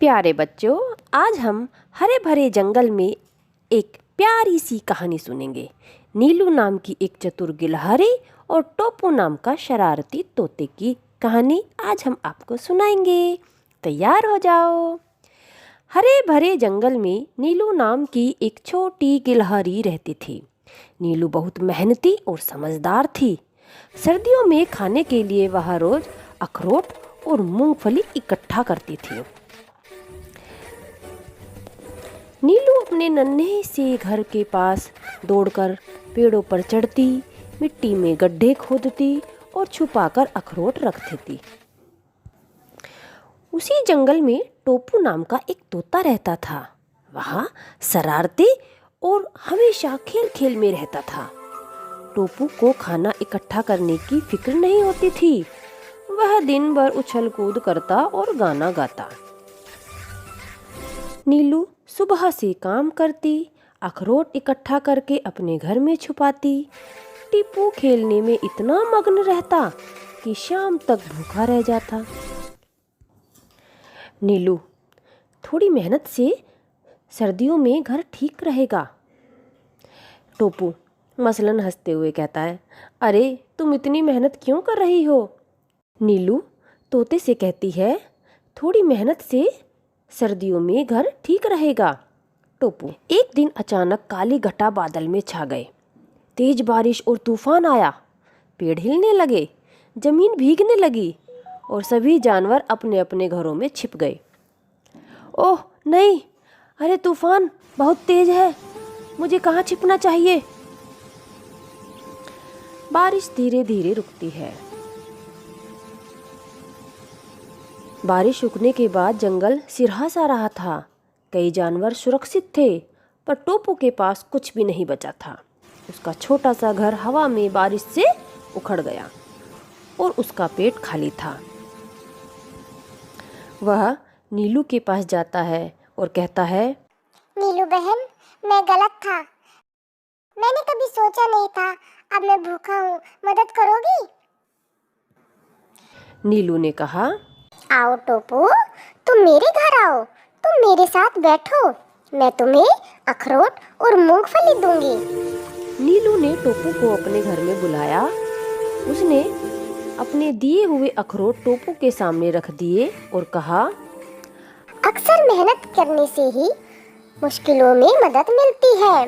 प्यारे बच्चों, आज हम हरे भरे जंगल में एक प्यारी सी कहानी सुनेंगे। नीलू नाम की एक चतुर गिलहरी और टोपू नाम का शरारती तोते की कहानी आज हम आपको सुनाएंगे। तैयार हो जाओ। हरे भरे जंगल में नीलू नाम की एक छोटी गिलहरी रहती थी। नीलू बहुत मेहनती और समझदार थी। सर्दियों में खाने के लिए वह रोज अखरोट और मूंगफली इकट्ठा करती थी। नीलू अपने नन्हे से घर के पास दौड़कर पेड़ों पर चढ़ती, मिट्टी में गड्ढे खोदती और छुपाकर अखरोट रखती थी। उसी जंगल में टोपू नाम का एक तोता रहता था। वह शरारती और हमेशा खेल खेल में रहता था। टोपू को खाना इकट्ठा करने की फिक्र नहीं होती थी। वह दिन भर उछल कूद करता और गाना गाता। नीलू सुबह से काम करती, अखरोट इकट्ठा करके अपने घर में छुपाती। टीपू खेलने में इतना मग्न रहता कि शाम तक भूखा रह जाता। नीलू, थोड़ी मेहनत से सर्दियों में घर ठीक रहेगा। टोपू मसलन हंसते हुए कहता है, अरे तुम इतनी मेहनत क्यों कर रही हो? नीलू तोते से कहती है, थोड़ी मेहनत से सर्दियों में घर ठीक रहेगा। टोपू, एक दिन अचानक काली घटा बादल में छा गए। तेज बारिश और तूफान आया। पेड़ हिलने लगे, जमीन भीगने लगी और सभी जानवर अपने अपने घरों में छिप गए। ओह नहीं, अरे तूफान बहुत तेज है, मुझे कहाँ छिपना चाहिए? बारिश धीरे धीरे रुकती है। बारिश रुकने के बाद जंगल सिरहा सा रहा था। कई जानवर सुरक्षित थे, पर टोपू के पास कुछ भी नहीं बचा था। उसका छोटा सा घर हवा में बारिश से उखड़ गया और उसका पेट खाली था। वह नीलू के पास जाता है और कहता है, नीलू बहन, मैं गलत था। मैंने कभी सोचा नहीं था। अब मैं भूखा हूँ, मदद करोगी? नीलू ने कहा, आओ टोपू, तुम मेरे घर आओ, तुम मेरे साथ बैठो, मैं तुम्हें अखरोट और मूंगफली दूंगी। नीलू ने टोपू को अपने घर में बुलाया। उसने अपने दिए हुए अखरोट टोपू के सामने रख दिए और कहा, अक्सर मेहनत करने से ही मुश्किलों में मदद मिलती है,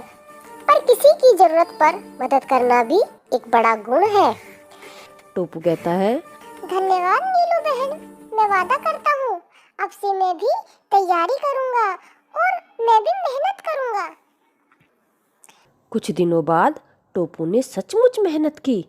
पर किसी की जरूरत पर मदद करना भी एक बड़ा गुण है। टोपू कहता है, धन्यवाद नीलू बहन, मैं वादा करता हूँ अब से मैं भी तैयारी करूँगा और मैं भी मेहनत करूँगा। कुछ दिनों बाद टोपू ने सचमुच मेहनत की।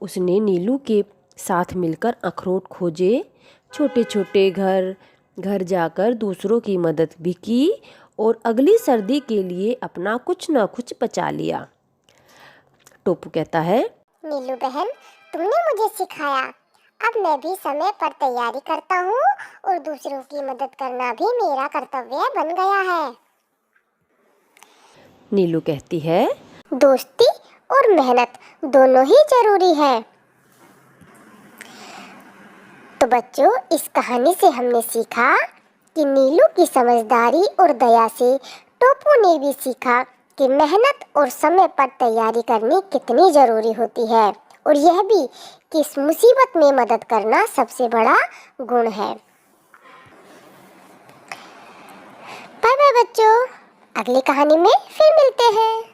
उसने नीलू के साथ मिलकर अखरोट खोजे, छोटे छोटे घर जाकर दूसरों की मदद भी की और अगली सर्दी के लिए अपना कुछ न कुछ बचा लिया। टोपू कहता है, नीलू बहन, तुमने मुझे सिखाया। अब मैं भी समय पर तैयारी करता हूँ और दूसरों की मदद करना भी मेरा कर्तव्य बन गया है। नीलू कहती है, दोस्ती और मेहनत दोनों ही जरूरी है। तो बच्चों, इस कहानी से हमने सीखा कि नीलू की समझदारी और दया से टोपू ने भी सीखा कि मेहनत और समय पर तैयारी करनी कितनी जरूरी होती है, और यह भी कि इस मुसीबत में मदद करना सबसे बड़ा गुण है। बाय बाय बच्चों, अगली कहानी में फिर मिलते हैं।